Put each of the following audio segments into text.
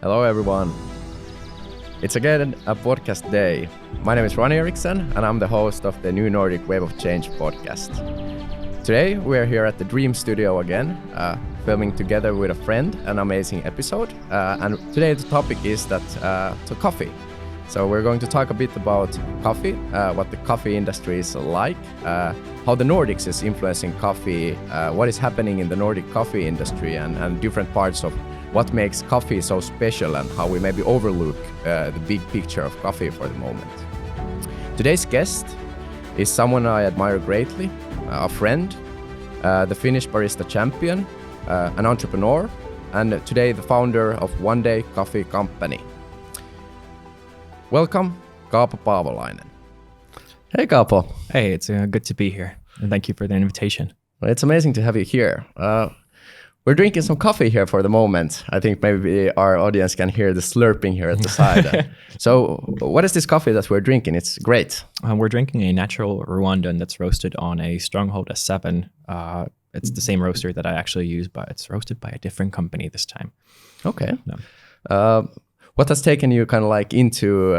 Hello everyone. It's again a podcast day. My name is Ronny Eriksson and I'm the host of the new Nordic Wave of Change podcast. Today we are here at the Dream Studio again, filming together with a friend an amazing episode. And today the topic is coffee. So we're going to talk a bit about coffee, what the coffee industry is like, how the Nordics is influencing coffee, what is happening in the Nordic coffee industry and different parts of what makes coffee so special and how we maybe overlook the big picture of coffee for the moment. Today's guest is someone I admire greatly, a friend, the Finnish Barista champion, an entrepreneur, and today the founder of One Day Coffee Company. Welcome, Kaapo Paavolainen. Hey, Kaapo. Hey, it's good to be here, and thank you for the invitation. Well, it's amazing to have you here. We're drinking some coffee here for the moment. I think maybe our audience can hear the slurping here at the side. So what is this coffee that we're drinking? It's great. We're drinking a natural Rwandan that's roasted on a Stronghold S7. It's the same roaster that I actually use, but it's roasted by a different company this time. Okay. No. What has taken you kind of like into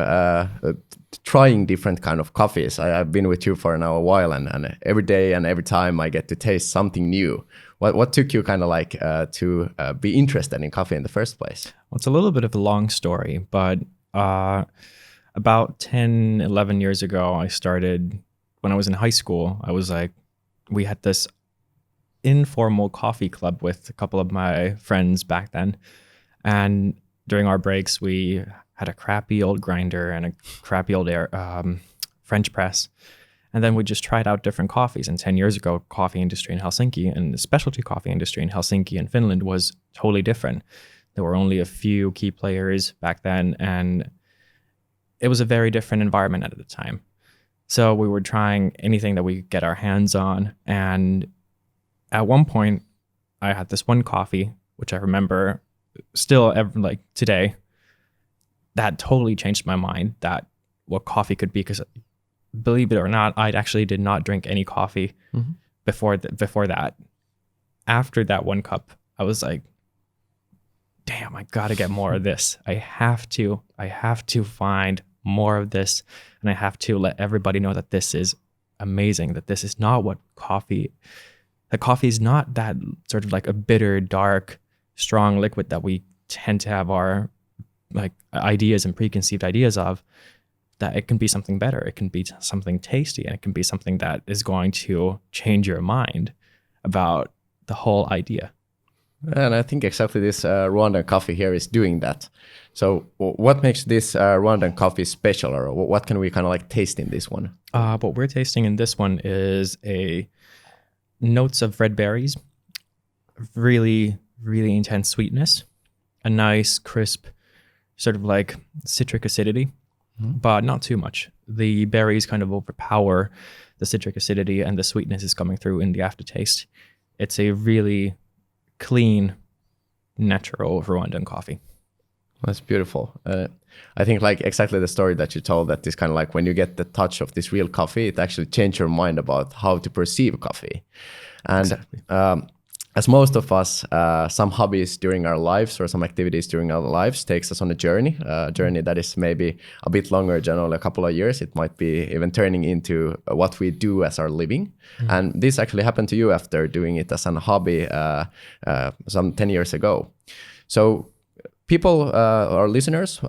trying different kind of coffees? I've been with you for now a while, and every day and every time I get to taste something new. What took you kind of like to be interested in coffee in the first place? Well, it's a little bit of a long story, but about 10, 11 years ago, I started, when I was in high school, we had this informal coffee club with a couple of my friends back then. And during our breaks, we had a crappy old grinder and a crappy old French press. And then we just tried out different coffees. And 10 years ago, coffee industry in Helsinki and the specialty coffee industry in Helsinki and Finland was totally different. There were only a few key players back then, and it was a very different environment at the time. So we were trying anything that we could get our hands on. And at one point, I had this one coffee, which I remember still like today, that totally changed my mind that what coffee could be, because believe it or not, I actually did not drink any coffee before that. After that one cup, I was like, damn, I gotta get more of this. I have to find more of this, and I have to let everybody know that this is amazing, that this is not what coffee is not that sort of like a bitter, dark, strong liquid that we tend to have our like ideas and preconceived ideas of. That it can be something better, it can be something tasty, and it can be something that is going to change your mind about the whole idea. And I think exactly this Rwandan coffee here is doing that. So what makes this Rwandan coffee special, or what can we kind of like taste in this one? What we're tasting in this one is notes of red berries, really, really intense sweetness, a nice crisp sort of like citric acidity, but not too much. The berries kind of overpower the citric acidity, and the sweetness is coming through in the aftertaste. It's a really clean, natural Rwandan coffee. That's beautiful. I think like exactly the story that you told, that this kind of like when you get the touch of this real coffee, it actually changes your mind about how to perceive coffee. And exactly. As most of us, some hobbies during our lives or some activities during our lives takes us on a journey that is maybe a bit longer, generally a couple of years. It might be even turning into what we do as our living. And this actually happened to you after doing it as a hobby some 10 years ago. So people, our listeners,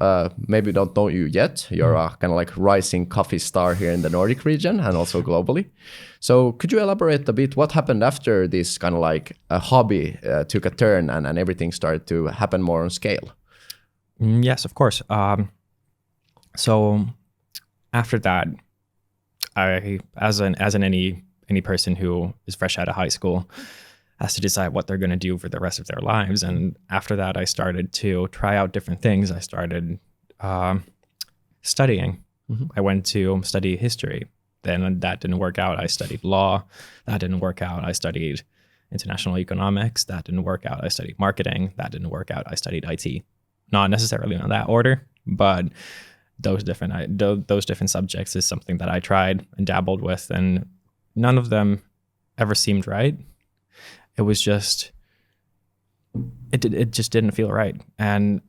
maybe don't know you yet. You're a kind of like rising coffee star here in the Nordic region and also globally. So could you elaborate a bit what happened after this kind of like a hobby took a turn and everything started to happen more on scale? Yes, of course. So after that, I, as in any person who is fresh out of high school, has to decide what they're going to do for the rest of their lives. And after that, I started to try out different things. I started studying. I went to study history. Then that didn't work out. I studied law. That didn't work out. I studied international economics. That didn't work out. I studied marketing. That didn't work out. I studied IT. Not necessarily in that order, but those different subjects is something that I tried and dabbled with, and none of them ever seemed right. It was just, it just didn't feel right. And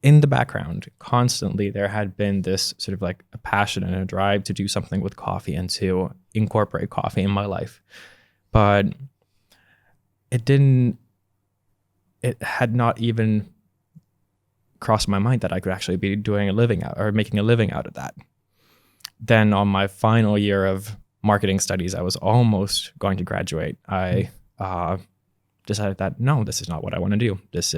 in the background, constantly, there had been this sort of like a passion and a drive to do something with coffee and to incorporate coffee in my life. But it had not even crossed my mind that I could actually be doing a living out or making a living out of that. Then on my final year of marketing studies, I was almost going to graduate. I decided that, no, this is not what I want to do. This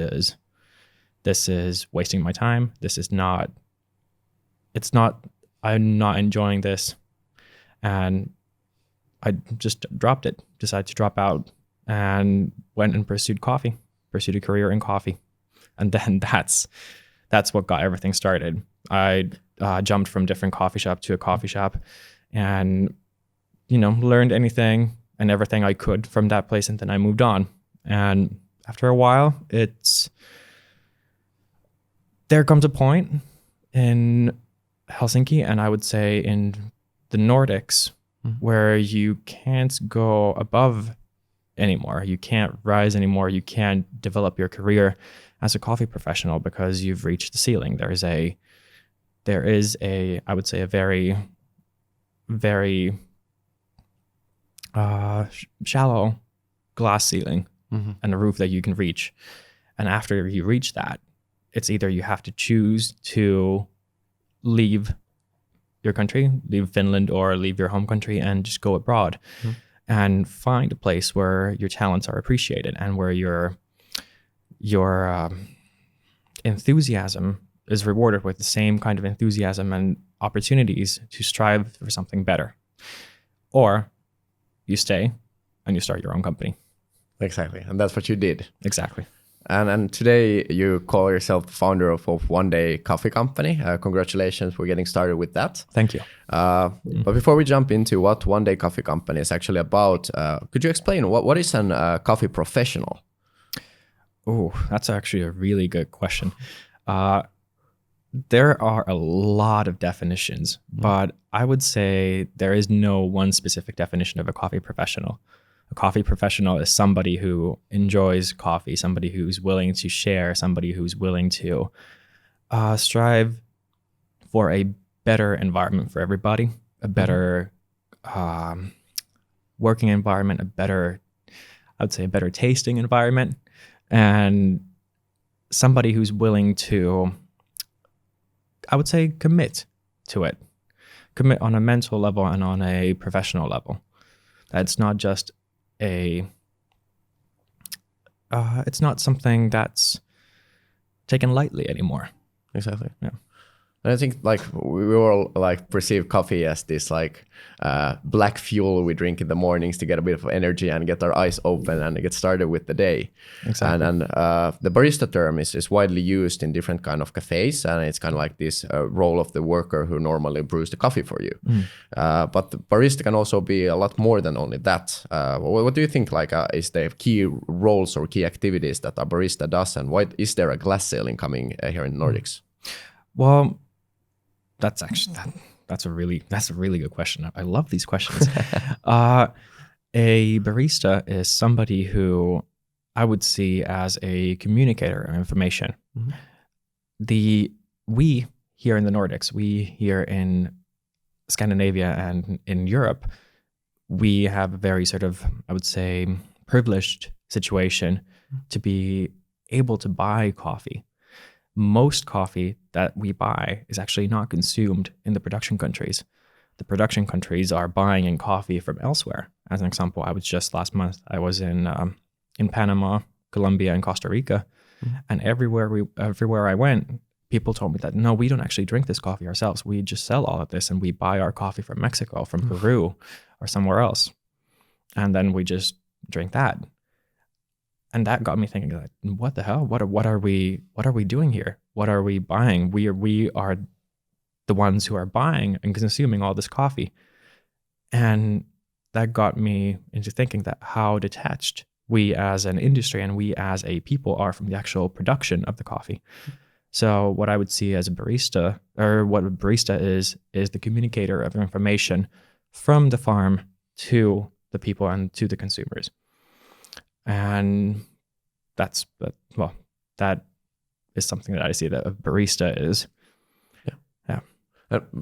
is wasting my time. I'm not enjoying this. And I just dropped it, decided to drop out and went and pursued a career in coffee. And then that's what got everything started. I jumped from different coffee shop to a coffee shop and, learned anything and everything I could from that place. And then I moved on. And after a while, there comes a point in Helsinki, and I would say in the Nordics, where you can't go above anymore. You can't rise anymore. You can't develop your career as a coffee professional because you've reached the ceiling. There is a I would say a very, very shallow glass ceiling and a roof that you can reach. And after you reach that, it's either you have to choose to leave your country, leave Finland, or leave your home country and just go abroad and find a place where your talents are appreciated and where your enthusiasm is rewarded with the same kind of enthusiasm and opportunities to strive for something better. Or you stay and you start your own company. Exactly. And that's what you did. Exactly. And today you call yourself the founder of One Day Coffee Company. Congratulations for getting started with that. Thank you. But before we jump into what One Day Coffee Company is actually about, could you explain what is a coffee professional? Oh, that's actually a really good question. There are a lot of definitions, but I would say there is no one specific definition of a coffee professional. A coffee professional is somebody who enjoys coffee, somebody who's willing to share, somebody who's willing to strive for a better environment for everybody, a better working environment, I would say a better tasting environment, and somebody who's willing to, I would say, commit to it. Commit on a mental level and on a professional level. That's not just it's not something that's taken lightly anymore. Exactly. Yeah. And I think we all perceive coffee as this black fuel we drink in the mornings to get a bit of energy and get our eyes open and get started with the day. Exactly. And the barista term is widely used in different kind of cafes, and it's kind of like this role of the worker who normally brews the coffee for you. But the barista can also be a lot more than only that. What do you think is the key roles or key activities that a barista does, and why is there a glass ceiling coming here in Nordics? Well, that's a really good question. I love these questions. A barista is somebody who I would see as a communicator of information. We here in the Nordics, we here in Scandinavia and in Europe, we have a very sort of, I would say, privileged situation to be able to buy coffee. Most coffee that we buy is actually not consumed in the production countries. The production countries are buying in coffee from elsewhere. As an example, last month I was in Panama, Colombia, and Costa Rica, and everywhere I went, people told me that no, we don't actually drink this coffee ourselves. We just sell all of this, and we buy our coffee from Mexico, from Peru, or somewhere else, and then we just drink that. And that got me thinking, what the hell? What are we doing here? What are we buying? We are the ones who are buying and consuming all this coffee. And that got me into thinking that how detached we as an industry and we as a people are from the actual production of the coffee. So what I would see as a barista, or what a barista is the communicator of information from the farm to the people and to the consumers. And that is something that I see that a barista is. Yeah.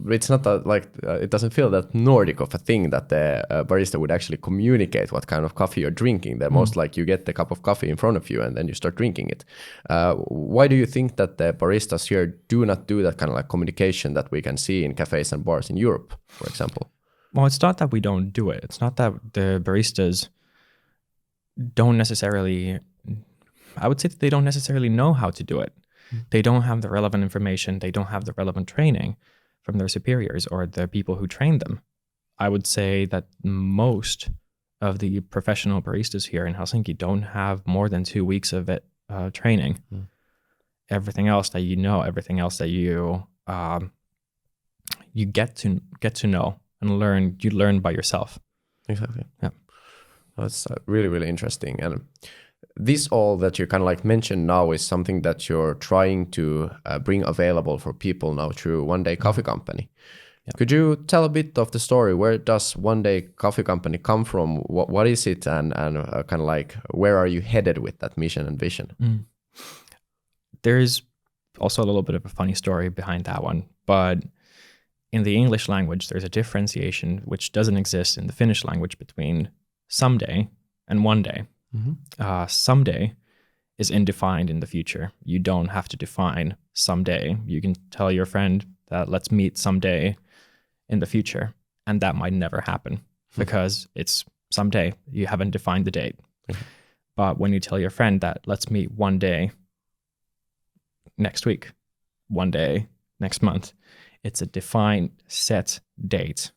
It's not it doesn't feel that Nordic of a thing that the barista would actually communicate what kind of coffee you're drinking. They're most like you get the cup of coffee in front of you and then you start drinking it. Why do you think that the baristas here do not do that kind of like communication that we can see in cafes and bars in Europe, for example? Well, it's not that we don't do it. It's not that the baristas don't necessarily, I would say that they don't necessarily know how to do it. They don't have the relevant information. They don't have the relevant training from their superiors or the people who train them. I would say that most of the professional baristas here in Helsinki don't have more than 2 weeks of it training. Everything else that you know, everything else that you get to know and learn, you learn by yourself. Exactly. Yeah. That's really, really interesting. And this all that you kind of like mentioned now is something that you're trying to bring available for people now through One Day Coffee Company. Yeah. Could you tell a bit of the story? Where does One Day Coffee Company come from? What is it? And kind of like, where are you headed with that mission and vision? There's also a little bit of a funny story behind that one. But in the English language, there's a differentiation which doesn't exist in the Finnish language between someday and one day. Someday is indefined in the future. You don't have to define someday. You can tell your friend that let's meet someday in the future, and that might never happen because it's someday. You haven't defined the date. But when you tell your friend that let's meet one day next week, one day next month, it's a defined set date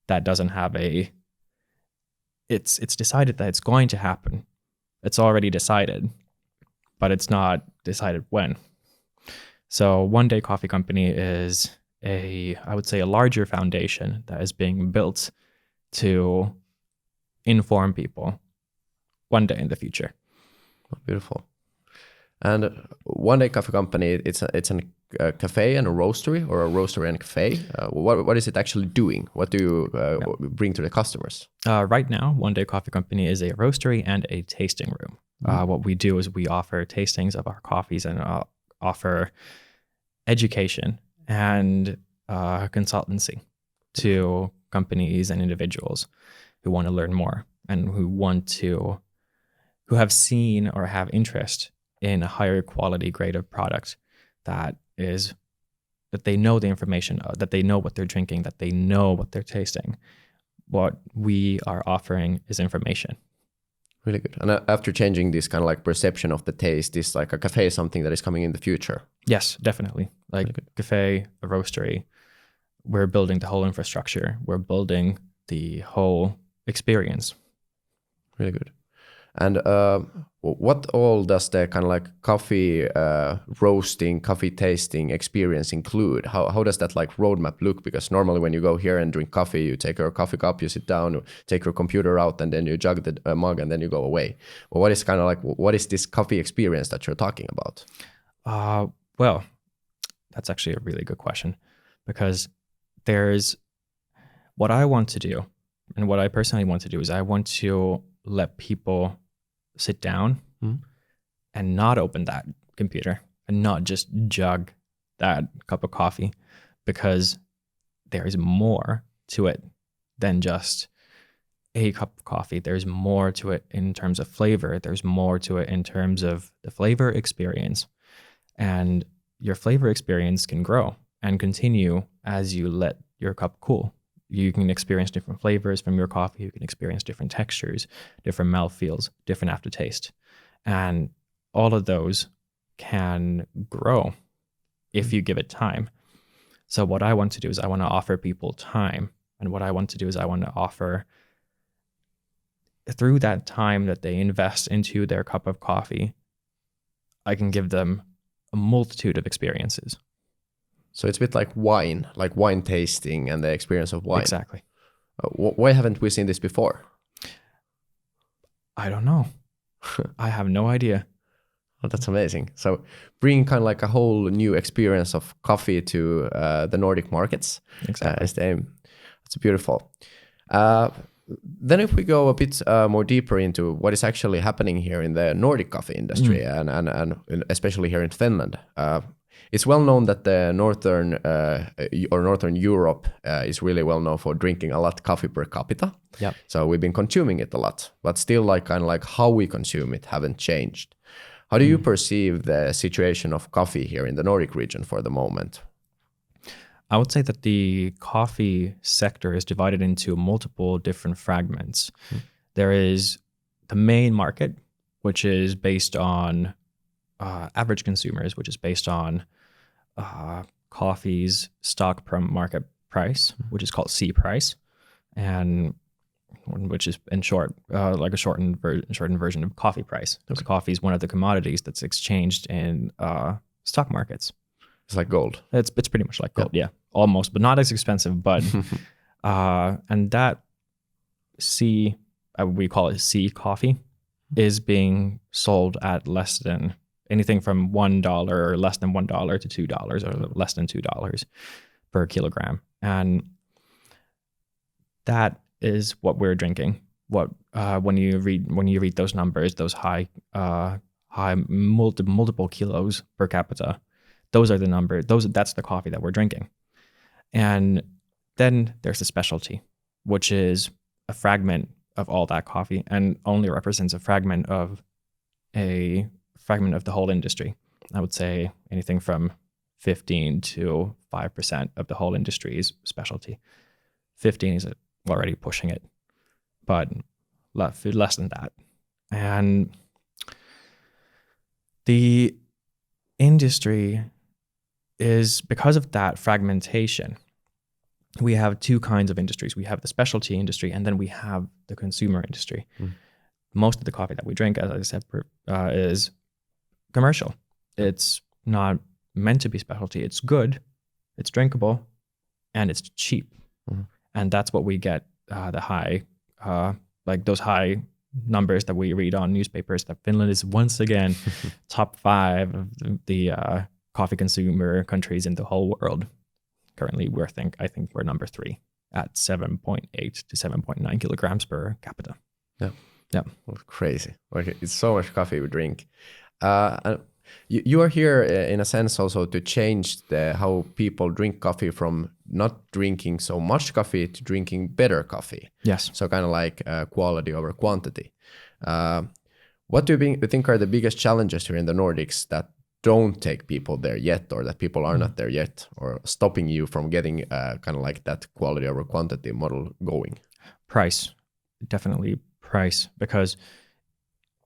that doesn't have a it's decided that it's going to happen. It's already decided, but it's not decided when. So One Day Coffee Company is I would say a larger foundation that is being built to inform people one day in the future. Beautiful. And One Day Coffee Company, it's a cafe and a roastery, or a roastery and a cafe. What is it actually doing? What do you bring to the customers? Right now, One Day Coffee Company is a roastery and a tasting room. What we do is we offer tastings of our coffees and offer education and consultancy to companies and individuals who want to learn more and who have seen or have interest in a higher quality grade of product that they know the information, that they know what they're drinking, that they know what they're tasting. What we are offering is information. Really good. And after changing this kind of like perception of the taste, is like a cafe is something that is coming in the future? Yes, definitely. Like really cafe, a roastery, we're building the whole infrastructure. We're building the whole experience. Really good. And what all does the kind of like coffee roasting, coffee tasting experience include? How does that like roadmap look? Because normally when you go here and drink coffee, you take your coffee cup, you sit down, you take your computer out, and then you jug the mug, and then you go away. Well, what is this coffee experience that you're talking about? Well, that's actually a really good question, because what I want to do, and what I personally want to do, is I want to let people sit down and not open that computer and not just jug that cup of coffee, because there is more to it than just a cup of coffee. There's more to it in terms of flavor. There's more to it in terms of the flavor experience. And your flavor experience can grow and continue as you let your cup cool. You can experience different flavors from your coffee. You can experience different textures, different mouthfeels, different aftertaste. And all of those can grow if you give it time. So what I want to do is I want to offer people time. And what I want to do is I want to offer, through that time that they invest into their cup of coffee, I can give them a multitude of experiences. So it's a bit like wine tasting and the experience of wine. Exactly. Why haven't we seen this before? I don't know. I have no idea. Oh, that's amazing. So bringing kind of like a whole new experience of coffee to the Nordic markets is the aim. It's beautiful. then if we go a bit more deeper into what is actually happening here in the Nordic coffee industry and especially here in Finland, it's well known that the northern Europe is really well known for drinking a lot coffee per capita. Yeah. So we've been consuming it a lot, but still kind of like how we consume it haven't changed. How do you perceive the situation of coffee here in the Nordic region for the moment? I would say that the coffee sector is divided into multiple different fragments. There is the main market, which is based on average consumers, which is based on coffee's stock per market price, which is called C price, and which is in short like a shortened version of coffee price. Because coffee is one of the commodities that's exchanged in stock markets. It's like gold. It's pretty much like gold, yeah, almost, but not as expensive. But and that C, we call it C coffee, is being sold at less than anything from $1 or less than $1 to $2 or less than $2 per kilogram, and that is what we're drinking. What when you read those numbers, those high multiple kilos per capita. Those are the numbers. That's the coffee that we're drinking. And then there's the specialty, which is a fragment of all that coffee and only represents a fragment of the whole industry. I would say anything from 15 to 5% of the whole industry is specialty. 15 is already pushing it, but less than that. And the industry is, because of that fragmentation, we have two kinds of industries. We have the specialty industry, and then we have the consumer industry. Most of the coffee that we drink, as I said, is commercial. It's not meant to be specialty. It's good, it's drinkable, and it's cheap. And that's what we get the high, like those high numbers that we read on newspapers, that Finland is once again top 5 of the coffee consumer countries in the whole world. Currently, I think we're number 3 at 7.8 to 7.9 kilograms per capita. Yeah. Well, crazy. Like, it's so much coffee we drink. You are here in a sense also to change how people drink coffee, from not drinking so much coffee to drinking better coffee. Yes. So kind of like quality over quantity. What do you think are the biggest challenges here in the Nordics that don't take people there yet, or that people are not there yet, or stopping you from getting kind of like that quality over quantity model going? Price, definitely price,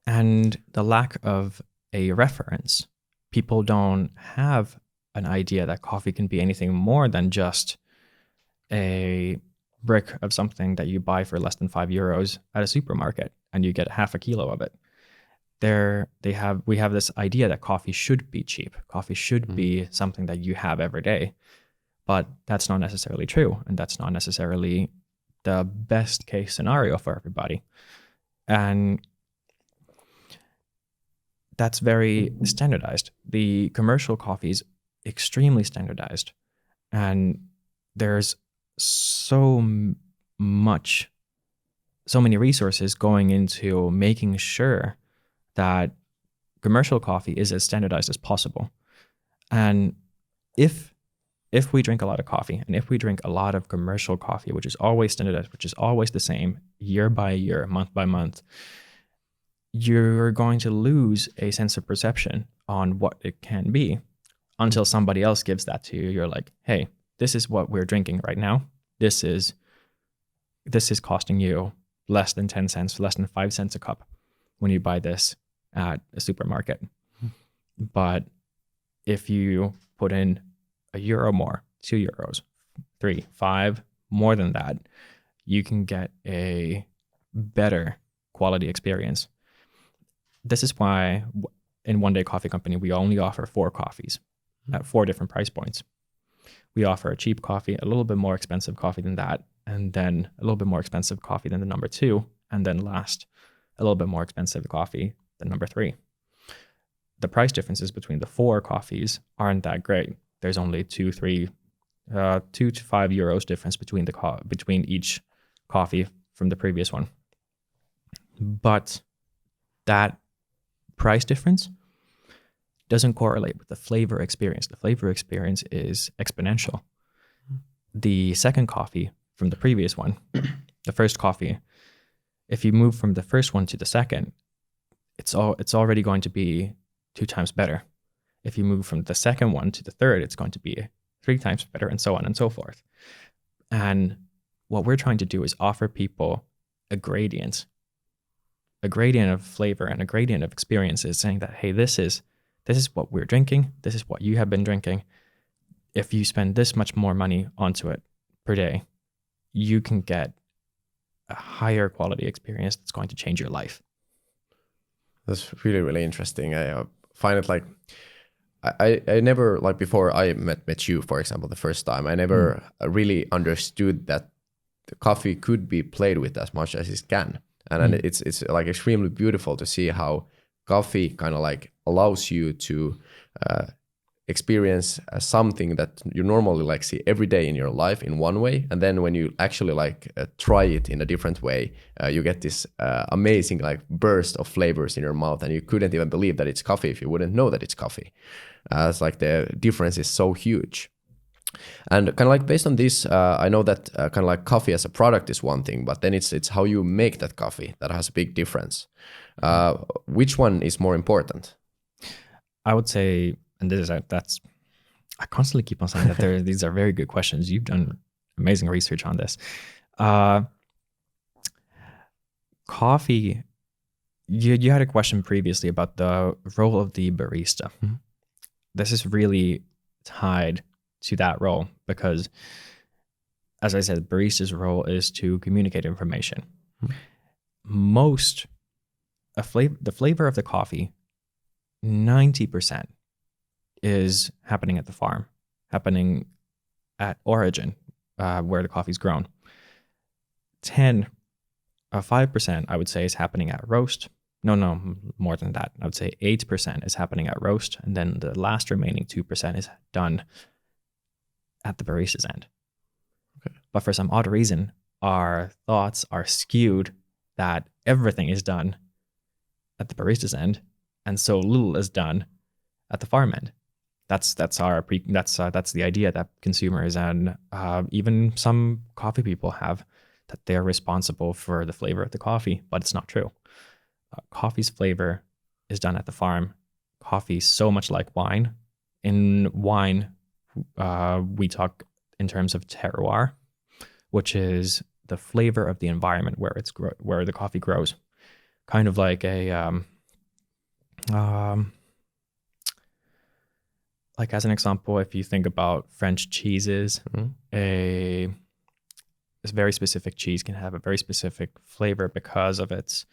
and the lack of a reference. People don't have an idea that coffee can be anything more than just a brick of something that you buy for less than €5 at a supermarket and you get half a kilo of it. We have this idea that coffee should be cheap. Coffee should be something that you have every day, but that's not necessarily true, and that's not necessarily the best case scenario for everybody. And that's very standardized. The commercial coffee is extremely standardized, and there's so many resources going into making sure that commercial coffee is as standardized as possible. And if we drink a lot of coffee, and if we drink a lot of commercial coffee, which is always standardized, which is always the same year by year, month by month, you're going to lose a sense of perception on what it can be until somebody else gives that to you. You're like, hey, this is what we're drinking right now. This is costing you less than 10 cents, less than 5 cents a cup when you buy this at a supermarket. But if you put in €1 more, €2, 3, 5, more than that, you can get a better quality experience. This is why in One Day Coffee Company, we only offer 4 coffees at 4 different price points. We offer a cheap coffee, a little bit more expensive coffee than that, and then a little bit more expensive coffee than the number 2, and then last, a little bit more expensive coffee than number 3. The price differences between the 4 coffees aren't that great. There's only 2 to 5 euros difference between each coffee from the previous one. But that price difference doesn't correlate with the flavor experience. The flavor experience is exponential. The second coffee from the previous one, the first coffee, if you move from the first one to the second, it's already going to be 2 times better. If you move from the second one to the third, it's going to be 3 times better, and so on and so forth. And what we're trying to do is offer people a gradient of flavor and a gradient of experiences, saying that, hey, this is what we're drinking. This is what you have been drinking. If you spend this much more money onto it per day, you can get a higher quality experience that's going to change your life. That's really, really interesting. I find it like, I never, like before I met you, for example, the first time, I never really understood that the coffee could be played with as much as it can. And it's like extremely beautiful to see how coffee kind of like allows you to experience something that you normally like see every day in your life in one way, and then when you actually like try it in a different way, you get this amazing like burst of flavors in your mouth, and you couldn't even believe that it's coffee if you wouldn't know that it's coffee. It's like the difference is so huge. And kind of like based on this, I know that kind of like coffee as a product is one thing, but then it's how you make that coffee that has a big difference. Which one is more important? I would say, and I constantly keep on saying that these are very good questions. You've done amazing research on this. Coffee, you had a question previously about the role of the barista. Mm-hmm. This is really tied to that role because, as I said, barista's role is to communicate information. Mm-hmm. The flavor of the coffee, 90% is happening at the farm, happening at origin, where the coffee's grown. 5%, I would say, is happening at roast. No, more than that. I would say 8% is happening at roast, and then the last remaining 2% is done at the barista's end. Okay. But for some odd reason, our thoughts are skewed that everything is done at the barista's end, and so little is done at the farm end. That's the idea that consumers and even some coffee people have, that they're responsible for the flavor of the coffee, but it's not true. Coffee's flavor is done at the farm. Coffee is so much like wine. In wine, we talk in terms of terroir, which is the flavor of the environment where the coffee grows. Kind of like like as an example, if you think about French cheeses, a very specific cheese can have a very specific flavor because of its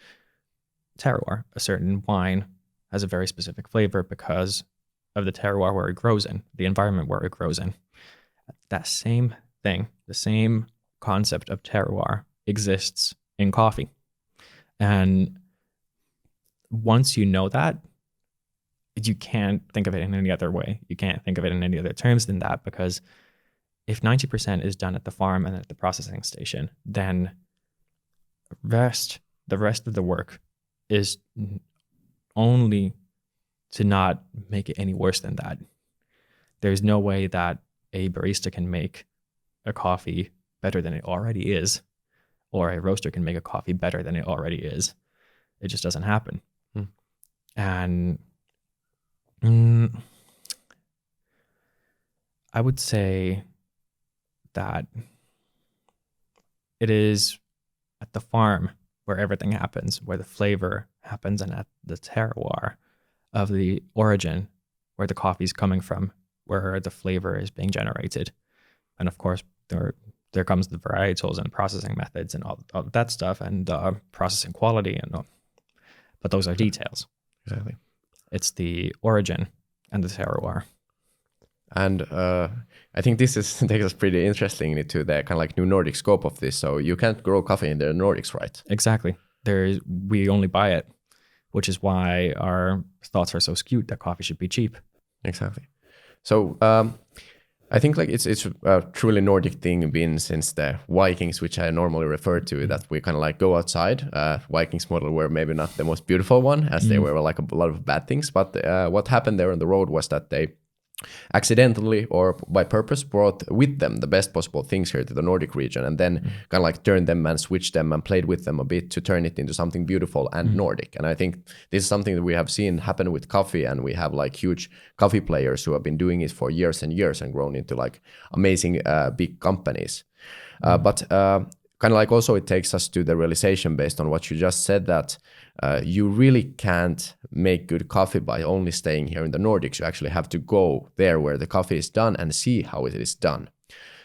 terroir. A certain wine has a very specific flavor because of the terroir where it grows in, the environment where it grows in. That same thing, the same concept of terroir exists in coffee. And once you know that, you can't think of it in any other way. You can't think of it in any other terms than that, because if 90% is done at the farm and at the processing station, then the rest of the work is only to not make it any worse than that. There's no way that a barista can make a coffee better than it already is, or a roaster can make a coffee better than it already is. It just doesn't happen. And I would say that it is at the farm where everything happens, where the flavor happens, and at the terroir of the origin where the coffee is coming from, where the flavor is being generated. And of course, there comes the varietals and processing methods and all that stuff, and processing quality and all. But those are details. Exactly. It's the origin and the terroir. And I think this takes us pretty interestingly to the kind of like new Nordic scope of this. So you can't grow coffee in the Nordics, right? Exactly. We only buy it, which is why our thoughts are so skewed that coffee should be cheap. Exactly. So I think like it's a truly Nordic thing been since the Vikings, which I normally refer to, that we kind of like go outside. Vikings model were maybe not the most beautiful one, as they were like a lot of bad things. But what happened there on the road was that they accidentally or by purpose brought with them the best possible things here to the Nordic region, and then kind of like turned them and switched them and played with them a bit to turn it into something beautiful and Nordic. And I think this is something that we have seen happen with coffee, and we have like huge coffee players who have been doing it for years and years and grown into like amazing big companies. But kind of like also it takes us to the realization based on what you just said that you really can't make good coffee by only staying here in the Nordics. You actually have to go there where the coffee is done and see how it is done.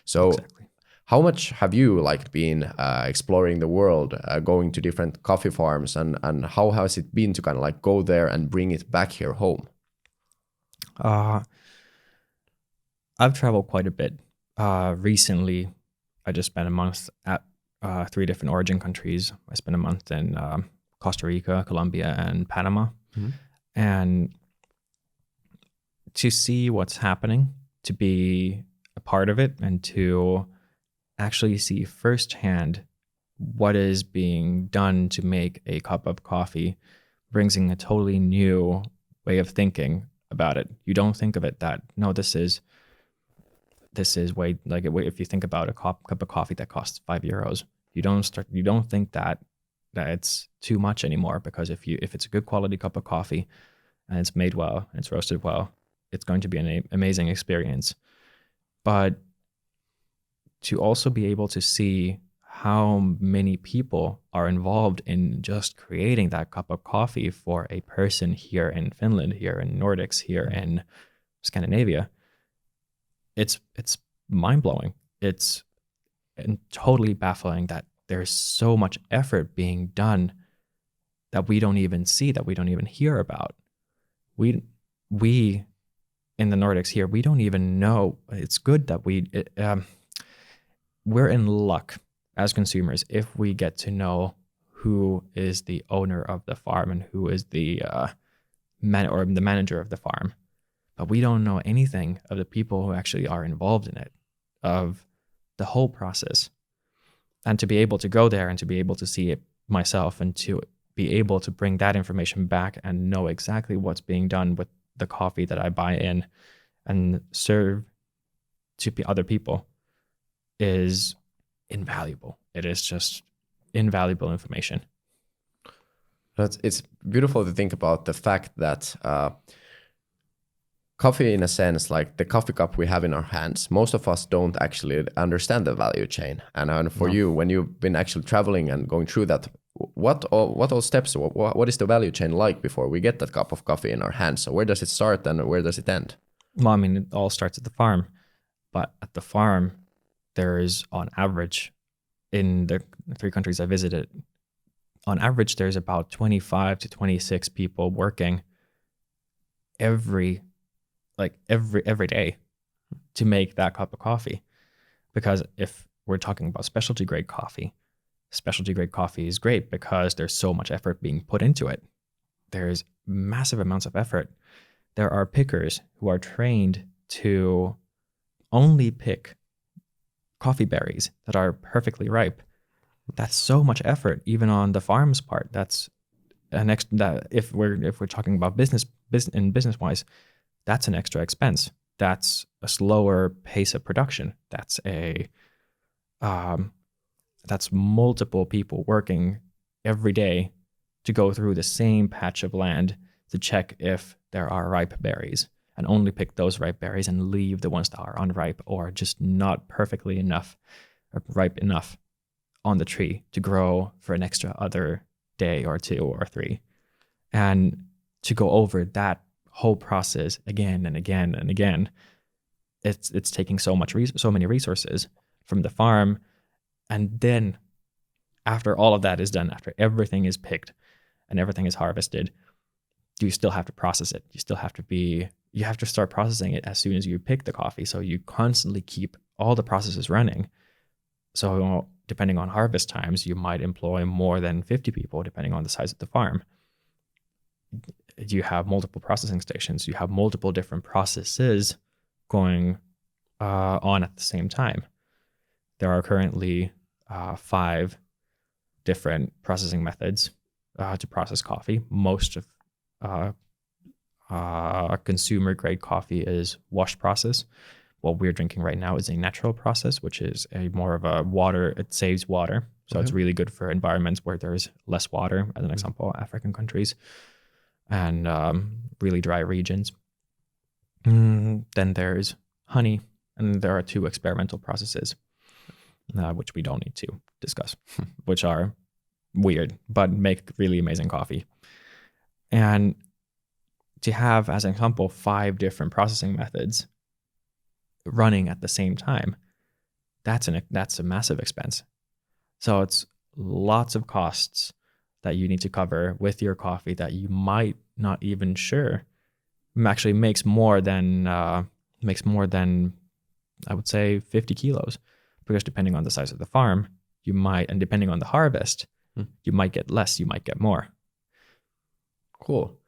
So exactly. How much have you like been exploring the world, going to different coffee farms, and how has it been to kind of like go there and bring it back here home? I've traveled quite a bit. Recently, I just spent a month at 3 different origin countries. I spent a month in Costa Rica, Colombia, and Panama. And to see what's happening, to be a part of it, and to actually see firsthand what is being done to make a cup of coffee brings in a totally new way of thinking about it. You don't think of it that, no, this is way, like if you think about a cup of coffee that costs €5, you don't think that it's too much anymore, because if it's a good quality cup of coffee and it's made well and it's roasted well, it's going to be an amazing experience. But to also be able to see how many people are involved in just creating that cup of coffee for a person here in Finland, here in Nordics, here in Scandinavia, it's mind-blowing. It's totally baffling that there's so much effort being done that we don't even see, that we don't even hear about. We in the Nordics here, we don't even know. It's good that we're in luck as consumers if we get to know who is the owner of the farm and who is the the manager of the farm. But we don't know anything of the people who actually are involved in it, of the whole process. And to be able to go there and to be able to see it myself, and to be able to bring that information back and know exactly what's being done with the coffee that I buy in and serve to other people is invaluable. It is just invaluable information. It's beautiful to think about the fact that coffee, in a sense, like the coffee cup we have in our hands, most of us don't actually understand the value chain. And for you, when you've been actually traveling and going through that, what all steps, what is the value chain like before we get that cup of coffee in our hands? So where does it start and where does it end? Well, I mean, it all starts at the farm. But at the farm, there is, on average, in the 3 countries I visited, on average, there's about 25 to 26 people working every day to make that cup of coffee. Because if we're talking about specialty grade coffee is great because there's so much effort being put into it. There's massive amounts of effort. There are pickers who are trained to only pick coffee berries that are perfectly ripe. That's so much effort, even on the farm's part. That's that if we're talking about business wise, that's an extra expense. That's a slower pace of production. That's that's multiple people working every day to go through the same patch of land to check if there are ripe berries, and only pick those ripe berries and leave the ones that are unripe or just not perfectly enough or ripe enough on the tree to grow for an extra other day or 2 or 3. And to go over that whole process again and again and again, it's taking so many resources from the farm. And then after all of that is done, after everything is picked and everything is harvested, you still have to process it. You have to start processing it as soon as you pick the coffee. So you constantly keep all the processes running. So depending on harvest times, you might employ more than 50 people, depending on the size of the farm. You have multiple processing stations. You have multiple different processes going on at the same time. There are currently 5 different processing methods to process coffee. Most of consumer grade coffee is wash process. What we're drinking right now is a natural process, which is a more of a water. It saves water, so it's really good for environments where there's less water. As an example, African countries and really dry regions. Then there's honey, and there are 2 experimental processes, which we don't need to discuss, which are weird but make really amazing coffee. And to have, as an example, 5 different processing methods running at the same time, that's a massive expense. So it's lots of costs that you need to cover with your coffee that you might not even sure actually makes more than I would say 50 kilos, because depending on the size of the farm, you might, and depending on the harvest, you might get less, you might get more. Cool.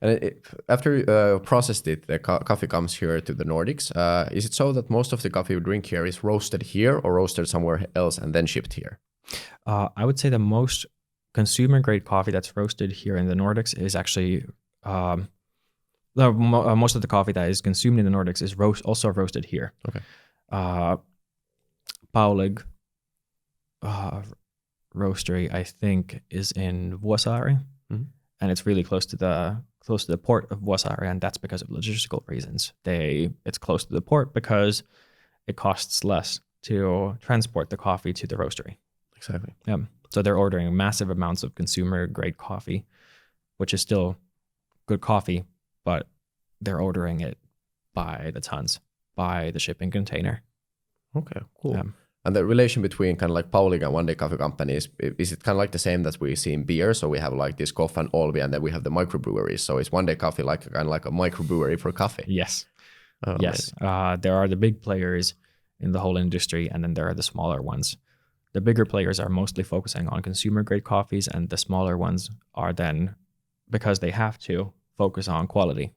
And after you processed it, the coffee comes here to the Nordics. Is it so that most of the coffee you drink here is roasted here or roasted somewhere else and then shipped here? I would say the most consumer grade coffee that's roasted here in the Nordics is actually most of the coffee that is consumed in the Nordics is also roasted here. Okay. Paavolainen roastery, I think, is in Vuosaari, and it's really close to the port of Vuosaari, and that's because of logistical reasons. It's close to the port because it costs less to transport the coffee to the roastery. Exactly. Yeah. So they're ordering massive amounts of consumer grade coffee, which is still good coffee, but they're ordering it by the tons, by the shipping container. Okay, cool. Yeah. And the relation between kind of like Paavolainen and One Day Coffee Company, is it kind of like the same that we see in beer? So we have like this Koff and Olvi, and then we have the microbreweries. So is One Day Coffee like kind of like a microbrewery for coffee? Yes. Yes. There are the big players in the whole industry, and then there are the smaller ones. The bigger players are mostly focusing on consumer grade coffees, and the smaller ones are then, because they have to, focus on quality,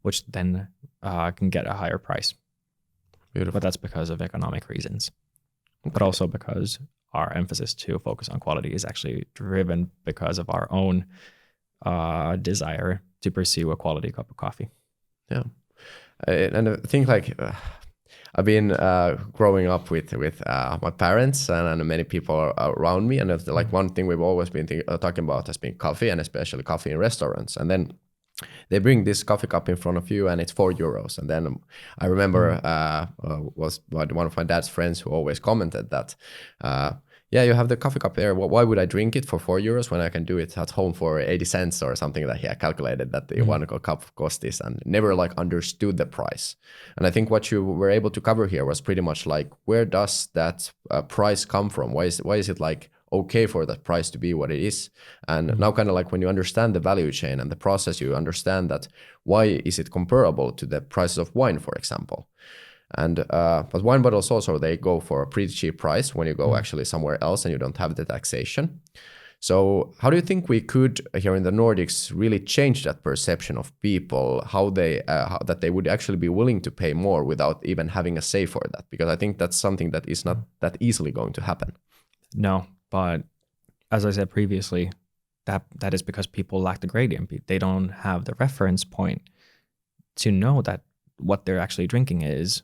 which then can get a higher price. Beautiful. But that's because of economic reasons. Okay. But also because our emphasis to focus on quality is actually driven because of our own desire to pursue a quality cup of coffee. Yeah. And I think like I've been growing up with my parents and many people around me, and it's like one thing we've always been talking about has been coffee, and especially coffee in restaurants. And then they bring this coffee cup in front of you, and it's €4. And then I remember was one of my dad's friends who always commented that, yeah, you have the coffee cup there. Why would I drink it for €4 when I can do it at home for 80 cents or something that he had calculated that the one cup cost this, and never like understood the price. And I think what you were able to cover here was pretty much like, where does that price come from? Why is it like okay for that price to be what it is? And now kind of like when you understand the value chain and the process, you understand that why is it comparable to the prices of wine, for example. And but wine bottles also, they go for a pretty cheap price when you go actually somewhere else and you don't have the taxation. So how do you think we could here in the Nordics really change that perception of people, how that they would actually be willing to pay more without even having a say for that? Because I think that's something that is not that easily going to happen. No, but as I said previously, that is because people lack the gradient. They don't have the reference point to know that what they're actually drinking is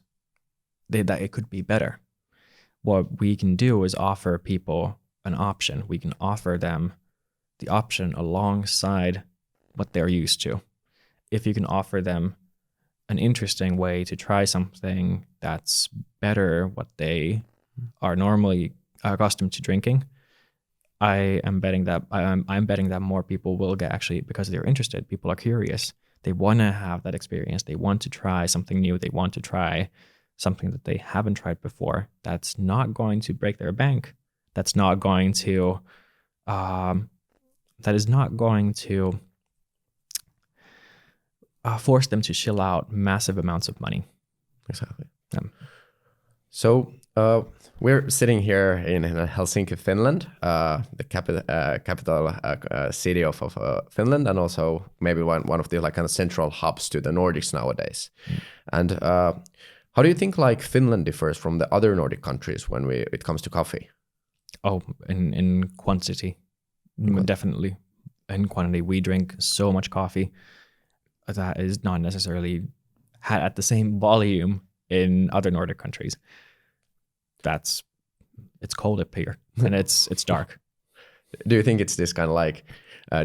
that it could be better. What we can do is offer people an option. We can offer them the option alongside what they're used to. If you can offer them an interesting way to try something that's better what they are normally accustomed to drinking, I'm betting that more people will get, actually, because they're interested. People are curious. They want to have that experience. They want to try something new. They want to try something that they haven't tried before. That's not going to break their bank. That's not going to, that is not going to force them to shell out massive amounts of money. Exactly. Yeah. So we're sitting here in Helsinki, Finland, the capital city of Finland, and also maybe one of the like kind of central hubs to the Nordics nowadays. And How do you think like Finland differs from the other Nordic countries when it comes to coffee? Oh, in quantity, definitely. In quantity, we drink so much coffee that is not necessarily had at the same volume in other Nordic countries. It's cold up here and it's dark. Do you think it's this kind of like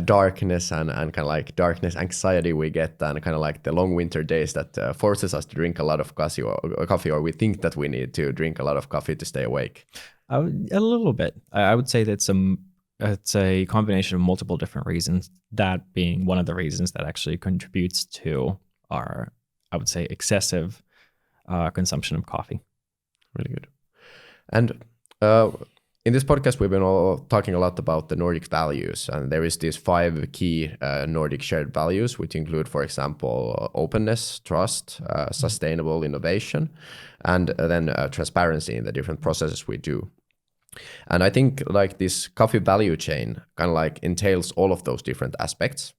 darkness and kind of like darkness anxiety we get, and kind of like the long winter days that forces us to drink a lot of coffee, or we think that we need to drink a lot of coffee to stay awake? A little bit. I would say that it's a combination of multiple different reasons, that being one of the reasons that actually contributes to our, I would say, excessive consumption of coffee. Really good. And in this podcast, we've been all talking a lot about the Nordic values, and there is these 5 key Nordic shared values, which include, for example, openness, trust, sustainable innovation, and then transparency in the different processes we do. And I think like this coffee value chain kind of like entails all of those different aspects.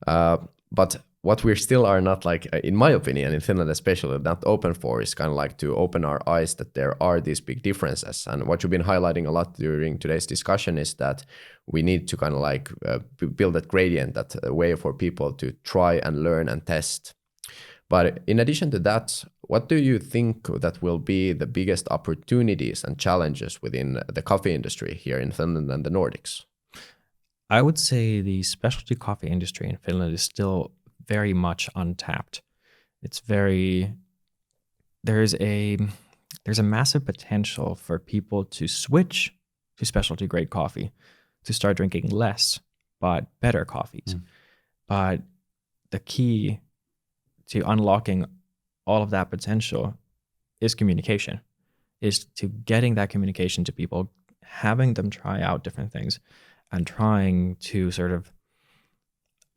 But what we still are not, like, in my opinion, in Finland especially, not open for is kind of like to open our eyes that there are these big differences. And what you've been highlighting a lot during today's discussion is that we need to kind of like build that gradient, that way for people to try and learn and test. But in addition to that, what do you think that will be the biggest opportunities and challenges within the coffee industry here in Finland and the Nordics? I would say the specialty coffee industry in Finland is still very much untapped. There's a massive potential for people to switch to specialty grade coffee, to start drinking less but better coffees. But the key to unlocking all of that potential is communication, is to getting that communication to people, having them try out different things, and trying to sort of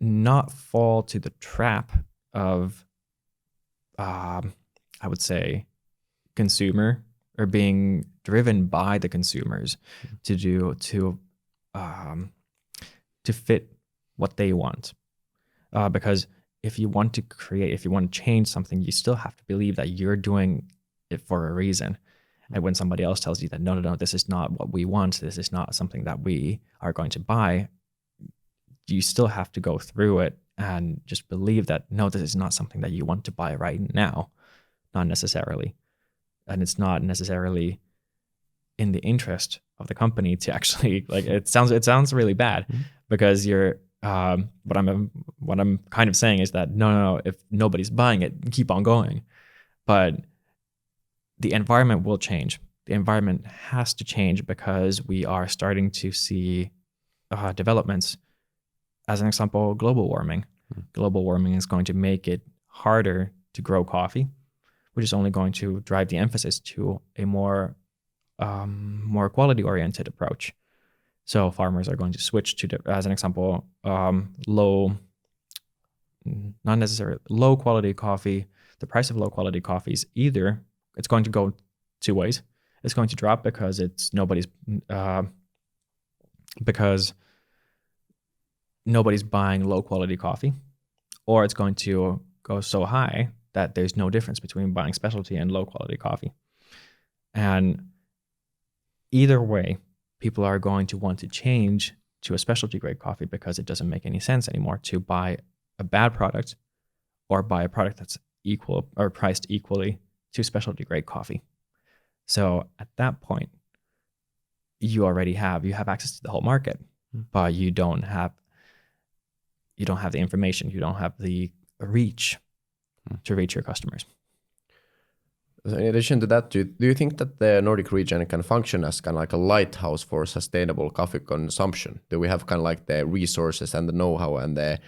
not fall to the trap of, I would say, consumer, or being driven by the consumers to fit what they want. Because if you want to change something, you still have to believe that you're doing it for a reason. And when somebody else tells you that, no, this is not what we want, this is not something that we are going to buy, you still have to go through it and just believe that, no, this is not something that you want to buy right now. Not necessarily. And it's not necessarily in the interest of the company to actually, like, it sounds really bad, because you're, what I'm kind of saying is that, no, if nobody's buying it, keep on going. But the environment will change. The environment has to change, because we are starting to see developments. As an example, global warming. Global warming is going to make it harder to grow coffee, which is only going to drive the emphasis to a more quality-oriented approach. So farmers are going to switch to, as an example, low quality coffee. The price of low quality coffees, either it's going to go 2 ways. It's going to drop because nobody's buying low quality coffee, or it's going to go so high that there's no difference between buying specialty and low quality coffee. And either way, people are going to want to change to a specialty grade coffee, because it doesn't make any sense anymore to buy a bad product or buy a product that's equal or priced equally to specialty grade coffee. So at that point, you have access to the whole market, but you don't have the information, you don't have the reach to reach your customers. So in addition to that, do you think that the Nordic region can function as kind of like a lighthouse for sustainable coffee consumption? Do we have kind of like the resources and the know-how and the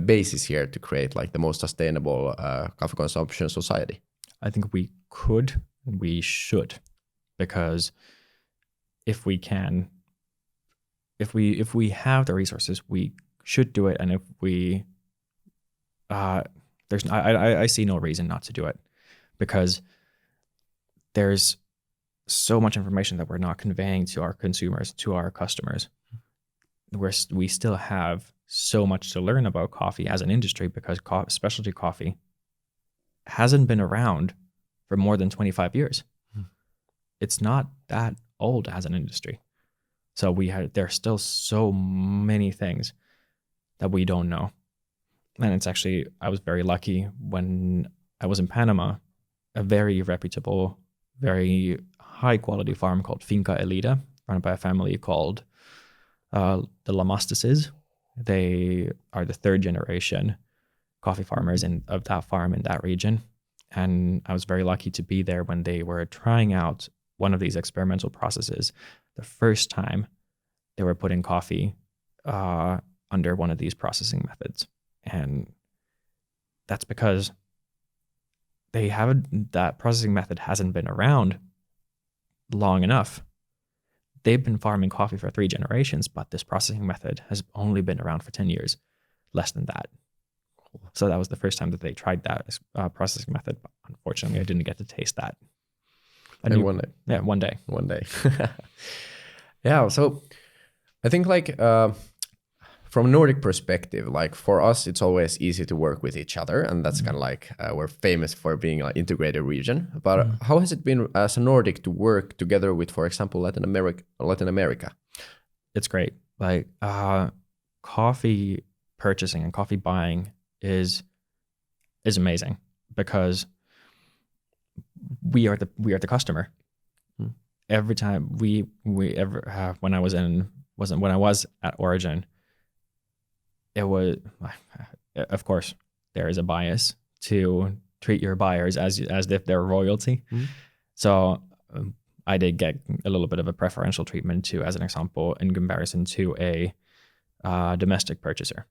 basis here to create like the most sustainable coffee consumption society? I think we could, we should, because if we have the resources, we should do it. And if we, I see no reason not to do it, because there's so much information that we're not conveying to our consumers, to our customers. We still have so much to learn about coffee as an industry, because specialty coffee hasn't been around for more than 25 years. It's not that old as an industry. So there's still so many things that we don't know. And it's actually, I was very lucky when I was in Panama, a very reputable, very high quality farm called Finca Elida, run by a family called the Lamastices. They are the third generation coffee farmers of that farm in that region. And I was very lucky to be there when they were trying out one of these experimental processes. The first time they were putting coffee under one of these processing methods. And that's because that processing method hasn't been around long enough. They've been farming coffee for 3 generations, but this processing method has only been around for 10 years, less than that. So that was the first time that they tried that processing method. But unfortunately, I didn't get to taste that. One day. Yeah, one day. One day. Yeah, so I think from a Nordic perspective, for us, it's always easy to work with each other. And that's kind of we're famous for being an integrated region. But how has it been as a Nordic to work together with, for example, Latin America? It's great. Coffee purchasing and coffee buying is amazing because we are the customer. Every time we ever have, when I was at Origin, it was, of course, there is a bias to treat your buyers as if they're royalty. So I did get a little bit of a preferential treatment too, as an example, in comparison to a domestic purchaser.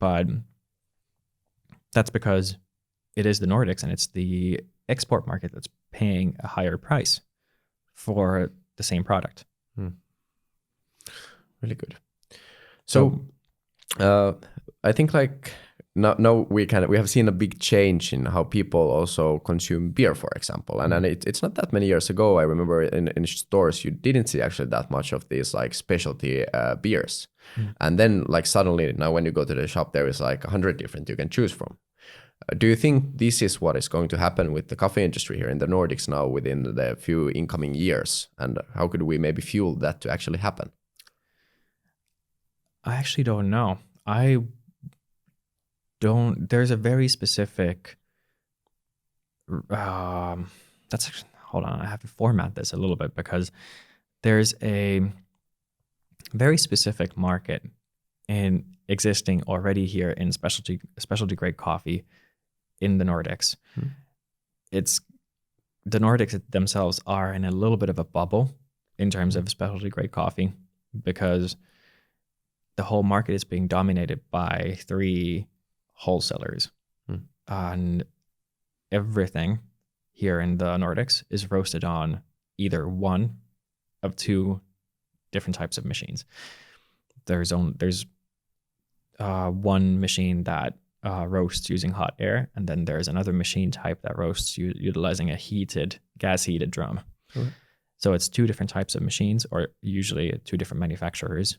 But that's because it is the Nordics and it's the export market that's paying a higher price for the same product. Really good. So I think now we have seen a big change in how people also consume beer, for example. And then it's not that many years ago, I remember in stores, you didn't see actually that much of these specialty beers. And then suddenly now when you go to the shop, there is 100 different you can choose from. Do you think this is what is going to happen with the coffee industry here in the Nordics now within the few incoming years? And how could we maybe fuel that to actually happen? I actually don't know. There's a very specific, hold on, I have to format this a little bit because there's a very specific market existing already here in specialty grade coffee in the Nordics. The Nordics themselves are in a little bit of a bubble in terms of specialty grade coffee because the whole market is being dominated by 3 wholesalers. And everything here in the Nordics is roasted on either one of 2 different types of machines. There's one machine that roasts using hot air, and then there's another machine type that roasts utilizing a gas heated drum. So it's 2 different types of machines, or usually 2 different manufacturers,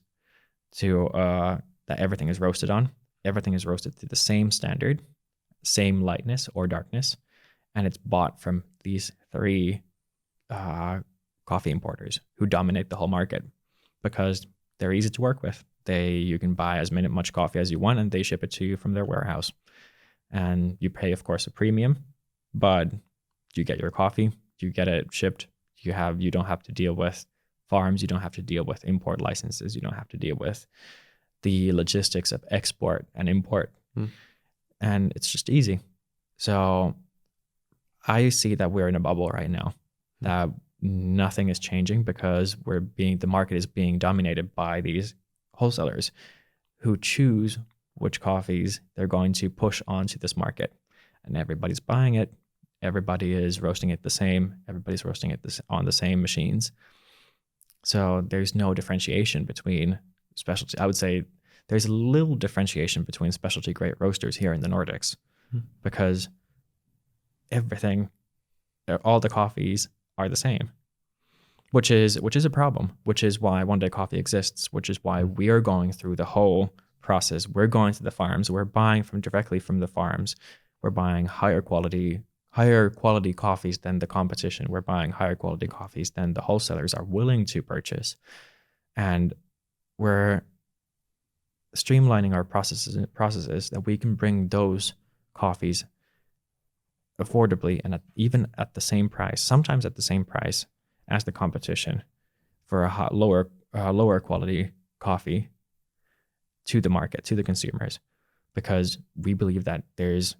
that everything is roasted on. Everything is roasted to the same standard, same lightness or darkness, and it's bought from these 3 coffee importers who dominate the whole market because they're easy to work with. You can buy as much coffee as you want, and they ship it to you from their warehouse. And you pay, of course, a premium, but you get your coffee, you get it shipped. You don't have to deal with farms, you don't have to deal with import licenses, you don't have to deal with the logistics of export and import. And it's just easy. So I see that we're in a bubble right now, that nothing is changing because the market is being dominated by these wholesalers who choose which coffees they're going to push onto this market. And everybody's buying it. Everybody is roasting it the same. Everybody's roasting it on the same machines. So there's no differentiation between specialty. I would say there's a little differentiation between specialty grade roasters here in the Nordics because all the coffees are the same, which is a problem, which is why One Day Coffee exists, which is why we are going through the whole process. We're going to the farms. We're buying directly from the farms. We're buying higher quality, higher quality coffees than the competition. We're buying higher quality coffees than the wholesalers are willing to purchase. And we're streamlining our processes that we can bring those coffees affordably and even at the same price, sometimes at the same price as the competition for a lower quality coffee to the market, to the consumers, because we believe that there's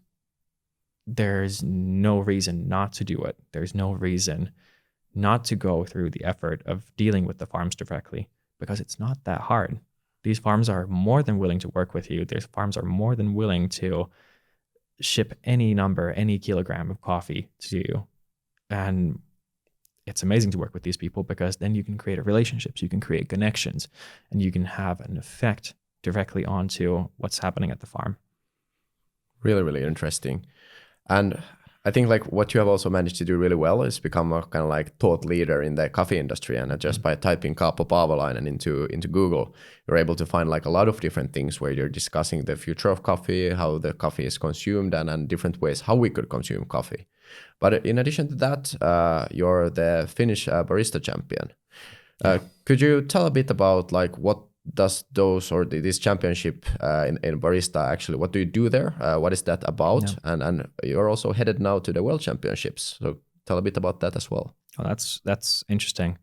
no reason not to do it. There's no reason not to go through the effort of dealing with the farms directly, because it's not that hard. These farms are more than willing to work with you. These farms are more than willing to ship any kilogram of coffee to you. And it's amazing to work with these people, because then you can create relationships, you can create connections, and you can have an effect directly onto what's happening at the farm. Really, really interesting. And I think like what you have also managed to do really well is become a kind of like thought leader in the coffee industry. And just by typing Kaapo Paavolainen into Google, you're able to find like a lot of different things where you're discussing the future of coffee, how the coffee is consumed, and different ways how we could consume coffee. But in addition to that, you're the Finnish Barista champion. Could you tell a bit about like what does this championship in Barista actually, what do you do there? What is that about? Yeah. And you're also headed now to the World Championships. So tell a bit about that as well. Oh, that's interesting.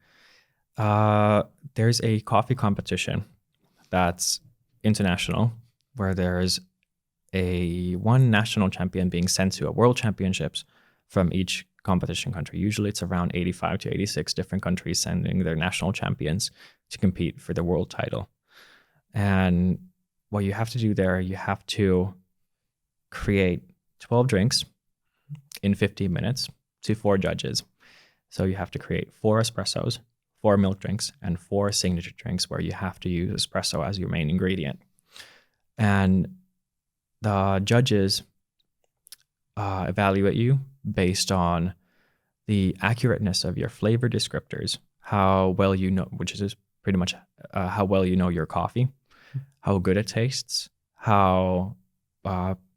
There's a coffee competition that's international, where there's one national champion being sent to a World Championships from each competition country. Usually it's around 85 to 86 different countries sending their national champions to compete for the world title. And what you have to do there, you have to create 12 drinks in 15 minutes to 4 judges. So you have to create 4 espressos, 4 milk drinks, and 4 signature drinks where you have to use espresso as your main ingredient. And the judges evaluate you based on the accurateness of your flavor descriptors, how well you know, which is pretty much how well you know your coffee, how good it tastes, how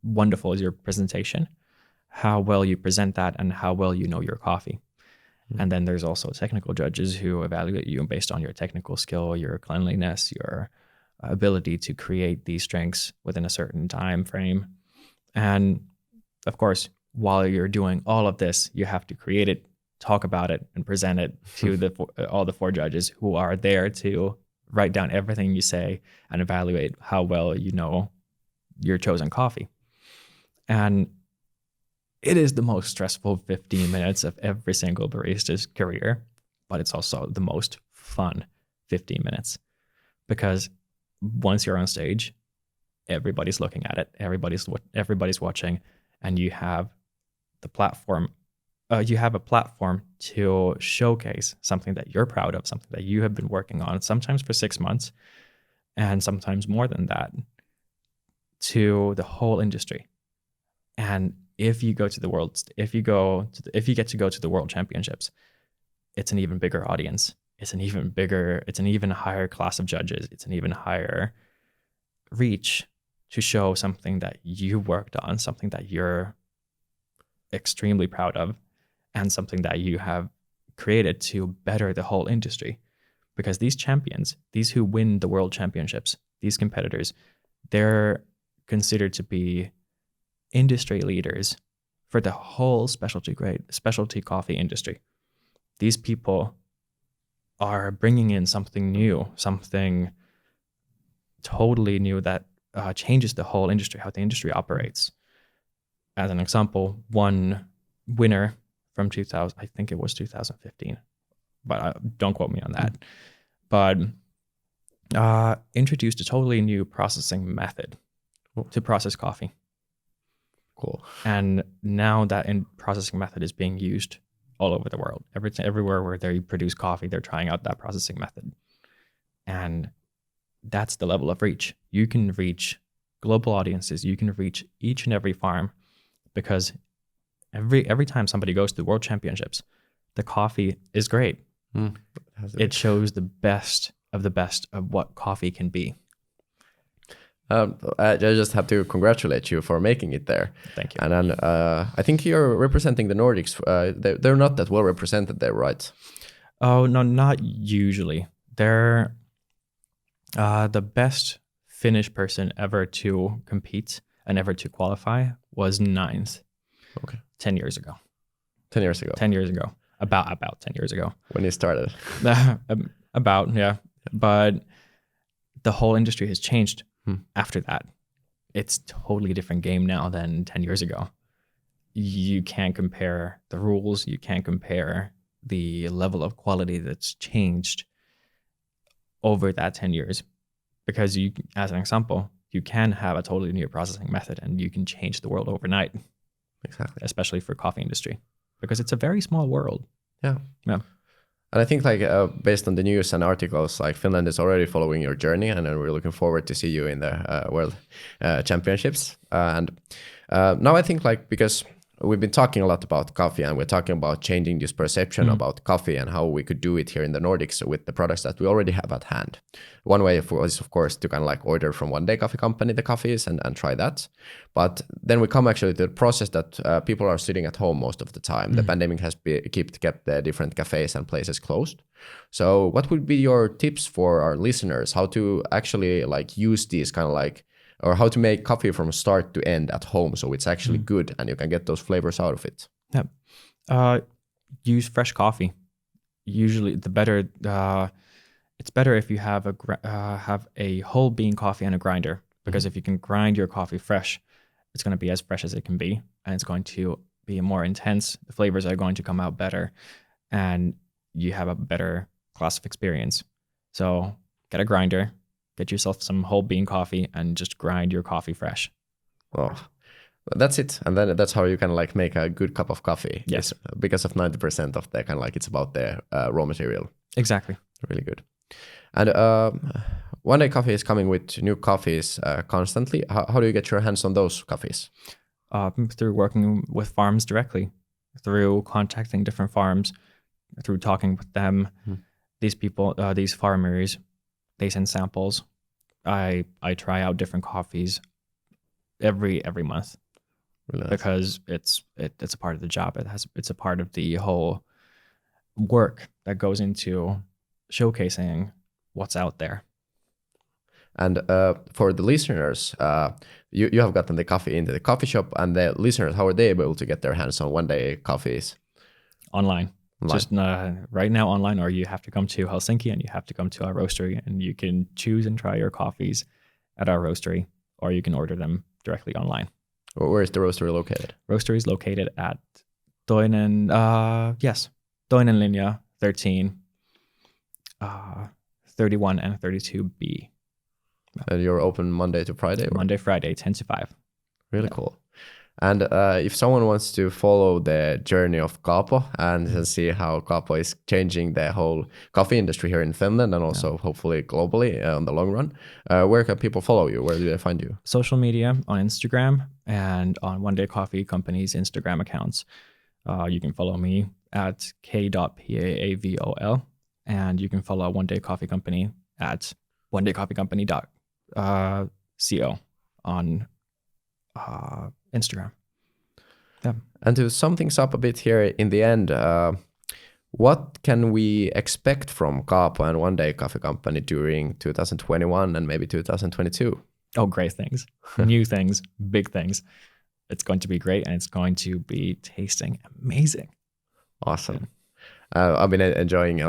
wonderful is your presentation, how well you present that, and how well you know your coffee. Mm-hmm. And then there's also technical judges who evaluate you based on your technical skill, your cleanliness, your ability to create these drinks within a certain time frame. And of course, while you're doing all of this, you have to create it, talk about it, and present it to all the 4 judges who are there to write down everything you say and evaluate how well you know your chosen coffee. And it is the most stressful 15 minutes of every single barista's career, but it's also the most fun 15 minutes, because once you're on stage, everybody's looking at it, everybody's watching, and you have the platform. You have a platform to showcase something that you're proud of, something that you have been working on, sometimes for 6 months, and sometimes more than that, to the whole industry. And if you get to go to the World Championships, it's an even bigger audience. It's an even higher class of judges. It's an even higher reach to show something that you worked on, something that you're extremely proud of, and something that you have created to better the whole industry. Because these champions, these who win the World Championships, these competitors, they're considered to be industry leaders for the whole specialty coffee industry. These people are bringing in something new, something totally new that changes the whole industry, how the industry operates. As an example, one winner from 2000, I think it was 2015, but don't quote me on that, but introduced a totally new processing method to process coffee. Cool. And now that processing method is being used all over the world. Everywhere where they produce coffee, they're trying out that processing method. And that's the level of reach. You can reach global audiences. You can reach each and every farm, because every time somebody goes to the World Championships, the coffee is great. It shows the best of what coffee can be. I just have to congratulate you for making it there. Thank you. And then I think you're representing the Nordics. They're not that well represented there, right? Oh, no, not usually. They're the best Finnish person ever to compete and ever to qualify was ninth. Okay. 10 years ago. 10 years ago. 10 years ago. About 10 years ago. When you started. About, yeah. But the whole industry has changed after that. It's totally different game now than 10 years ago. You can't compare the rules. You can't compare the level of quality that's changed over that 10 years. Because you, as an example, you can have a totally new processing method and you can change the world overnight. Exactly. Especially for coffee industry. Because it's a very small world. Yeah. Yeah. And I think based on the news and articles, like Finland is already following your journey, and then we're looking forward to see you in the World Championships. And now I think because we've been talking a lot about coffee, and we're talking about changing this perception about coffee and how we could do it here in the Nordics with the products that we already have at hand. One way is, of course, to kind of order from One Day Coffee Company the coffees and try that. But then we come actually to the process that people are sitting at home most of the time. The pandemic has kept the different cafes and places closed. So what would be your tips for our listeners, how to actually use these kind of or how to make coffee from start to end at home so it's actually good and you can get those flavors out of it? Yeah. Use fresh coffee. Usually the better, it's better if you have a whole bean coffee and a grinder, because if you can grind your coffee fresh, it's going to be as fresh as it can be, and it's going to be more intense. The flavors are going to come out better, and you have a better class of experience. So get a grinder, get yourself some whole bean coffee, and just grind your coffee fresh. Well, that's it. And then that's how you can make a good cup of coffee. Yes. Because of 90% of the kind of it's about the raw material. Exactly. Really good. And One Day Coffee is coming with new coffees constantly. How do you get your hands on those coffees? Through working with farms directly, through contacting different farms, through talking with them. These people, these farmers, they send samples. I try out different coffees every month. Really nice. Because it's a part of the job. It's a part of the whole work that goes into showcasing what's out there. And for the listeners, you have gotten the coffee into the coffee shop, and the listeners, how are they able to get their hands on One Day coffees? Online. Just right now online, or you have to come to Helsinki and you have to come to our roastery, and you can choose and try your coffees at our roastery, or you can order them directly online. Where is the roastery located? Roastery is located at Toinen linja 13, 31 and 32B. And you're open Monday to Friday? Monday, Friday, 10 to 5. Really cool. And if someone wants to follow the journey of Kaapo and see how Kaapo is changing the whole coffee industry here in Finland and also hopefully globally on the long run, where can people follow you? Where do they find you? Social media on Instagram and on One Day Coffee Company's Instagram accounts. You can follow me at k.paavol, and you can follow One Day Coffee Company at onedaycoffeecompany.co on Instagram. Yeah. And to sum things up a bit here in the end, what can we expect from Kaapo and One Day Coffee Company during 2021 and maybe 2022? Oh, great things. New things, big things. It's going to be great, and it's going to be tasting amazing. Awesome. I've been enjoying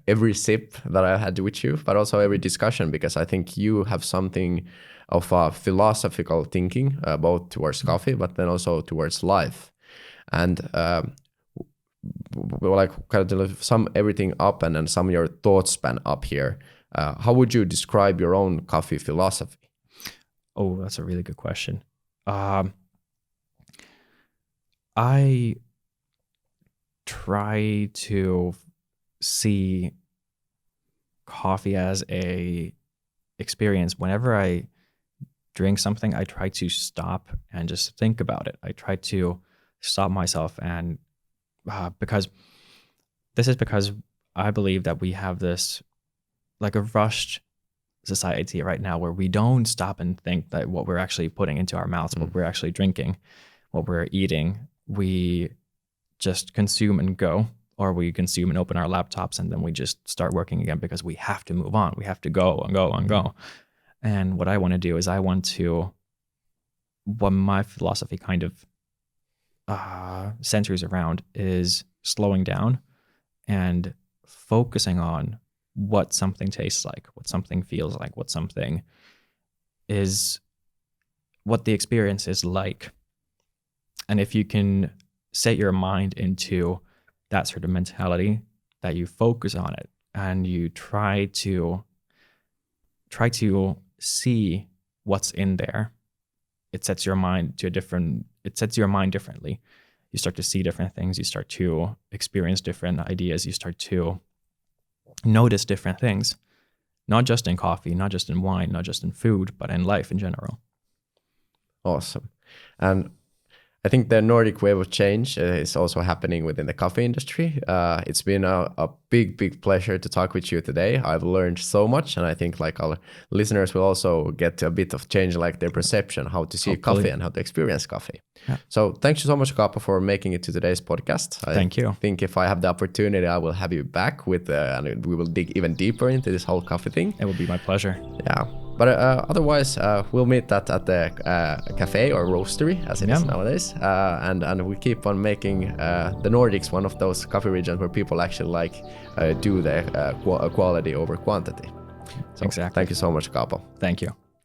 every sip that I had with you, but also every discussion, because I think you have something of a philosophical thinking, both towards coffee, but then also towards life. And kind of sum everything up and then sum your thought span up here. How would you describe your own coffee philosophy? Oh, that's a really good question. I try to see coffee as a experience. Whenever I drink something, I try to stop and just think about it. I try to stop myself, and because I believe that we have this a rushed society right now where we don't stop and think that what we're actually putting into our mouths, what we're actually drinking, what we're eating, we just consume and go, or we consume and open our laptops and then we just start working again because we have to move on. We have to go and go and go. And what I want to do is what my philosophy kind of centers around is slowing down and focusing on what something tastes like, what something feels like, what the experience is like. And if you can set your mind into that sort of mentality, that you focus on it and you try to see what's in there, it sets your mind differently. You start to see different things, you start to experience different ideas, you start to notice different things, not just in coffee, not just in wine, not just in food, but in life in general. Awesome. And I think the Nordic wave of change is also happening within the coffee industry. It's been a big pleasure to talk with you today. I've learned so much, and I think like our listeners will also get a bit of change, like their perception, how to see coffee and how to experience coffee. Yeah. So thank you so much, Kaapo, for making it to today's podcast. Thank you. I think if I have the opportunity, I will have you back and we will dig even deeper into this whole coffee thing. It will be my pleasure. Yeah. But otherwise, we'll meet at the cafe or roastery, as it is nowadays. And we keep on making the Nordics one of those coffee regions where people actually do the quality over quantity. So exactly. Thank you so much, Kaapo. Thank you.